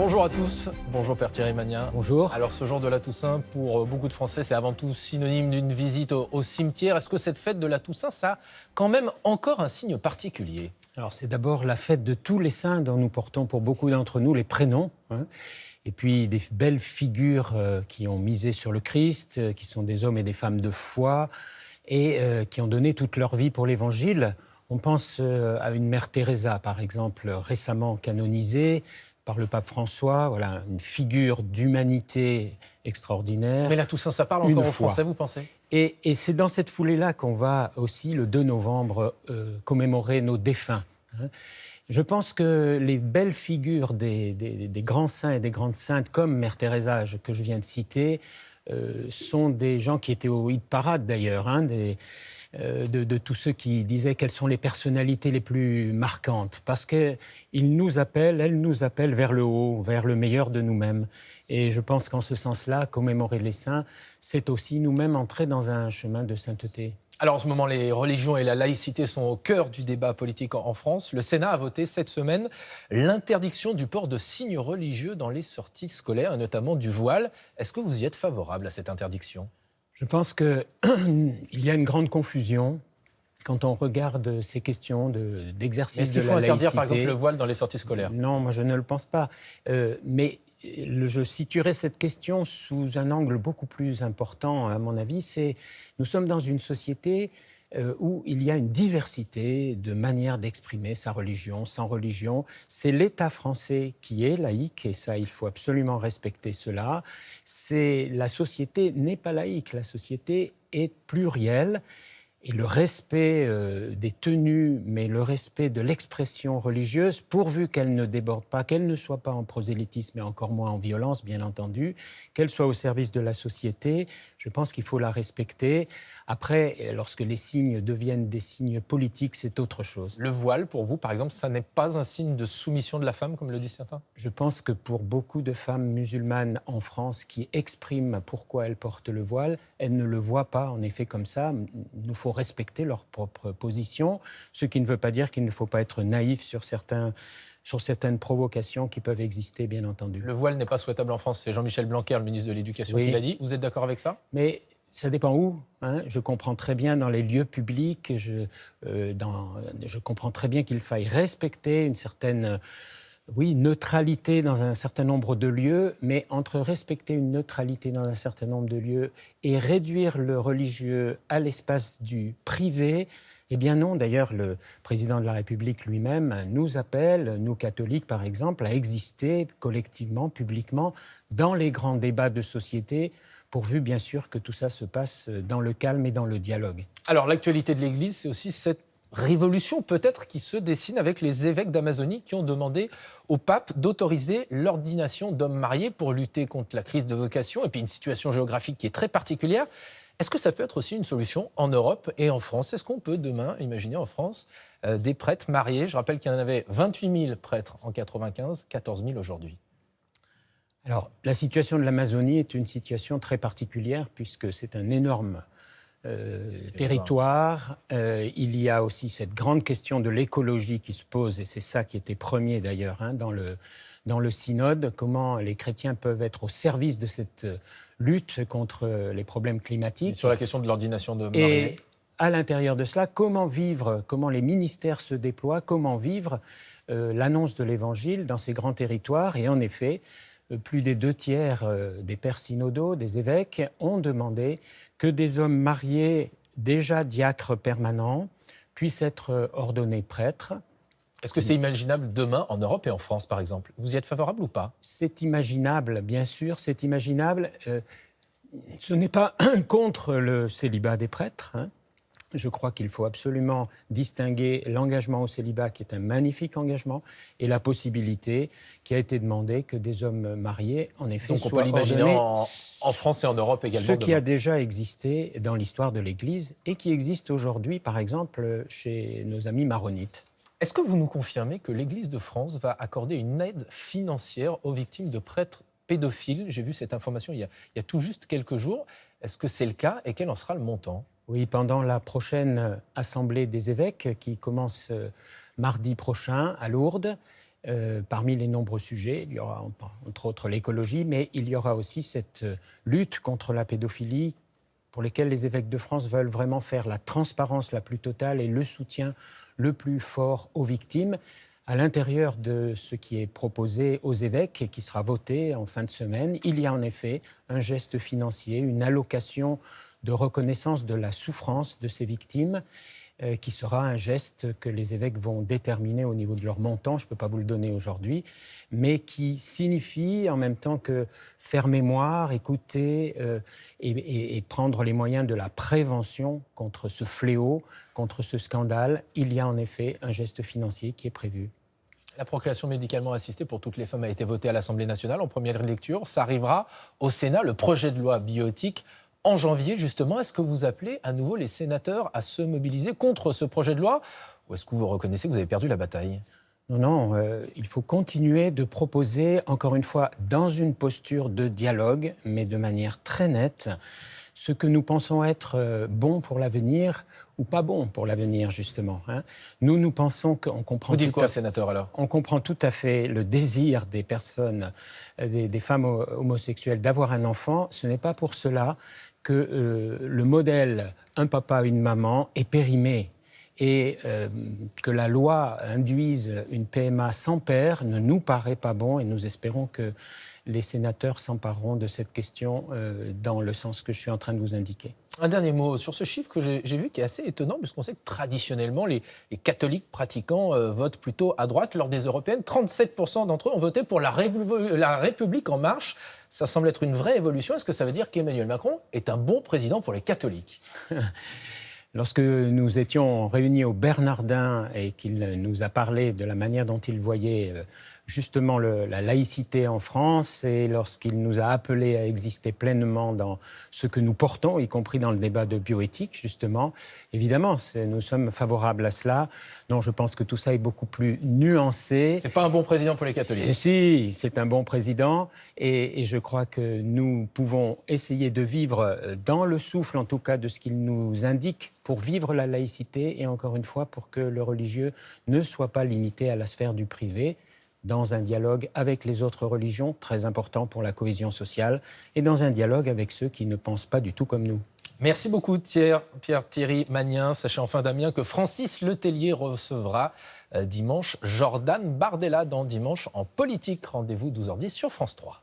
Bonjour à tous, bonjour Père Thierry Magnin. Bonjour. Alors ce jour de la Toussaint, pour beaucoup de Français, c'est avant tout synonyme d'une visite au cimetière. Est-ce que cette fête de la Toussaint, ça a quand même encore un signe particulier ? Alors c'est d'abord la fête de tous les saints dont nous portons pour beaucoup d'entre nous les prénoms. Et puis des belles figures qui ont misé sur le Christ, qui sont des hommes et des femmes de foi et qui ont donné toute leur vie pour l'Évangile. On pense à une mère Teresa, par exemple, récemment canonisée par le pape François, voilà, une figure d'humanité extraordinaire. Mais la Toussaint, ça parle encore aux Français, vous pensez ? Et c'est dans cette foulée-là qu'on va aussi, le 2 novembre, commémorer nos défunts. Je pense que les belles figures des grands saints et des grandes saintes, comme Mère Teresa, que je viens de citer, sont des gens qui étaient au hit parade d'ailleurs, de tous ceux qui disaient quelles sont les personnalités les plus marquantes, parce qu'elles nous appellent vers le haut, vers le meilleur de nous-mêmes. Et je pense qu'en ce sens-là, commémorer les saints, c'est aussi nous-mêmes entrer dans un chemin de sainteté. Alors en ce moment, les religions et la laïcité sont au cœur du débat politique en France. Le Sénat a voté cette semaine l'interdiction du port de signes religieux dans les sorties scolaires, et notamment du voile. Est-ce que vous y êtes favorable à cette interdiction ? Je pense qu'il y a une grande confusion quand on regarde ces questions d'exercice de la laïcité. Est-ce qu'il faut interdire, par exemple, le voile dans les sorties scolaires ? Non, moi je ne le pense pas. Mais je situerai cette question sous un angle beaucoup plus important, à mon avis. Nous sommes dans une société où il y a une diversité de manières d'exprimer sa religion, sans religion. C'est l'État français qui est laïque, et ça, il faut absolument respecter cela. La société n'est pas laïque, la société est plurielle. Et le respect des tenues, mais le respect de l'expression religieuse, pourvu qu'elle ne déborde pas, qu'elle ne soit pas en prosélytisme et encore moins en violence, bien entendu, qu'elle soit au service de la société, je pense qu'il faut la respecter. Après, lorsque les signes deviennent des signes politiques, c'est autre chose. Le voile, pour vous, par exemple, ça n'est pas un signe de soumission de la femme, comme le disent certains ? Je pense que pour beaucoup de femmes musulmanes en France qui expriment pourquoi elles portent le voile, elles ne le voient pas en effet comme ça. Il nous faut respecter leur propre position, ce qui ne veut pas dire qu'il ne faut pas être naïf sur certaines provocations qui peuvent exister, bien entendu. Le voile n'est pas souhaitable en France, c'est Jean-Michel Blanquer, le ministre de l'Éducation, qui l'a dit. Vous êtes d'accord avec ça ? Mais ça dépend où. Je comprends très bien dans les lieux publics, je comprends très bien qu'il faille respecter une certaine neutralité dans un certain nombre de lieux, mais entre respecter une neutralité dans un certain nombre de lieux et réduire le religieux à l'espace du privé, eh bien non. D'ailleurs, le président de la République lui-même nous appelle, nous catholiques par exemple, à exister collectivement, publiquement, dans les grands débats de société, pourvu bien sûr que tout ça se passe dans le calme et dans le dialogue. Alors l'actualité de l'Église, c'est aussi cette révolution peut-être qui se dessine avec les évêques d'Amazonie qui ont demandé au pape d'autoriser l'ordination d'hommes mariés pour lutter contre la crise de vocation et puis une situation géographique qui est très particulière. Est-ce que ça peut être aussi une solution en Europe et en France ? Est-ce qu'on peut demain imaginer en France des prêtres mariés ? Je rappelle qu'il y en avait 28 000 prêtres en 1995, 14 000 aujourd'hui. Alors, la situation de l'Amazonie est une situation très particulière puisque c'est un énorme territoire. Il y a aussi cette grande question de l'écologie qui se pose, et c'est ça qui était premier d'ailleurs dans le synode, comment les chrétiens peuvent être au service de cette lutte contre les problèmes climatiques. Et sur la question de l'ordination de mariés. Et à l'intérieur de cela, comment les ministères se déploient, comment vivre l'annonce de l'Évangile dans ces grands territoires. Et en effet, plus des 2/3 des pères synodaux, des évêques, ont demandé que des hommes mariés, déjà diacres permanents, puissent être ordonnés prêtres. Est-ce que c'est imaginable demain en Europe et en France, par exemple ? Vous y êtes favorable ou pas ? C'est imaginable, bien sûr, c'est imaginable. Ce n'est pas contre le célibat des prêtres. Je crois qu'il faut absolument distinguer l'engagement au célibat, qui est un magnifique engagement, et la possibilité qui a été demandée que des hommes mariés, en effet, donc on soient peut l'imaginer ordonnés, en France et en Europe également. Ce qui a déjà existé dans l'histoire de l'Église et qui existe aujourd'hui, par exemple, chez nos amis maronites. Est-ce que vous nous confirmez que l'Église de France va accorder une aide financière aux victimes de prêtres pédophiles ? J'ai vu cette information il y a tout juste quelques jours. Est-ce que c'est le cas et quel en sera le montant ? Oui, pendant la prochaine Assemblée des évêques qui commence mardi prochain à Lourdes, parmi les nombreux sujets. Il y aura entre autres l'écologie, mais il y aura aussi cette lutte contre la pédophilie pour lesquelles les évêques de France veulent vraiment faire la transparence la plus totale et le soutien le plus fort aux victimes. À l'intérieur de ce qui est proposé aux évêques et qui sera voté en fin de semaine, il y a en effet un geste financier, une allocation de reconnaissance de la souffrance de ces victimes, qui sera un geste que les évêques vont déterminer au niveau de leur montant, je ne peux pas vous le donner aujourd'hui, mais qui signifie en même temps que faire mémoire, écouter et prendre les moyens de la prévention contre ce fléau, contre ce scandale. Il y a en effet un geste financier qui est prévu. La procréation médicalement assistée pour toutes les femmes a été votée à l'Assemblée nationale en première lecture. Ça arrivera au Sénat, le projet de loi bioéthique, en janvier, justement. Est-ce que vous appelez à nouveau les sénateurs à se mobiliser contre ce projet de loi? Ou est-ce que vous reconnaissez que vous avez perdu la bataille? Non, il faut continuer de proposer, encore une fois, dans une posture de dialogue, mais de manière très nette, ce que nous pensons être bon pour l'avenir ou pas bon pour l'avenir, justement. Nous pensons qu'on comprend... Vous dites quoi, sénateur, alors? On comprend tout à fait le désir des personnes, des femmes homosexuelles d'avoir un enfant. Ce n'est pas pour cela que le modèle un papa, une maman est périmé. Et que la loi induise une PMA sans père ne nous paraît pas bon, et nous espérons que les sénateurs s'empareront de cette question dans le sens que je suis en train de vous indiquer. Un dernier mot sur ce chiffre que j'ai vu qui est assez étonnant, puisqu'on sait que traditionnellement, les catholiques pratiquants votent plutôt à droite lors des européennes. 37% d'entre eux ont voté pour la République en marche. Ça semble être une vraie évolution. Est-ce que ça veut dire qu'Emmanuel Macron est un bon président pour les catholiques? Lorsque nous étions réunis au Bernardin et qu'il nous a parlé de la manière dont il voyait justement la laïcité en France, et lorsqu'il nous a appelés à exister pleinement dans ce que nous portons, y compris dans le débat de bioéthique, justement, évidemment, nous sommes favorables à cela. Non, je pense que tout ça est beaucoup plus nuancé. C'est pas un bon président pour les catholiques. Et si, c'est un bon président, et je crois que nous pouvons essayer de vivre dans le souffle, en tout cas, de ce qu'il nous indique pour vivre la laïcité, et encore une fois, pour que le religieux ne soit pas limité à la sphère du privé, dans un dialogue avec les autres religions, très important pour la cohésion sociale, et dans un dialogue avec ceux qui ne pensent pas du tout comme nous. Merci beaucoup, Pierre-Thierry Magnin. Sachez enfin, Damien, que Francis Letellier recevra dimanche Jordan Bardella dans Dimanche en politique. Rendez-vous 12h10 sur France 3.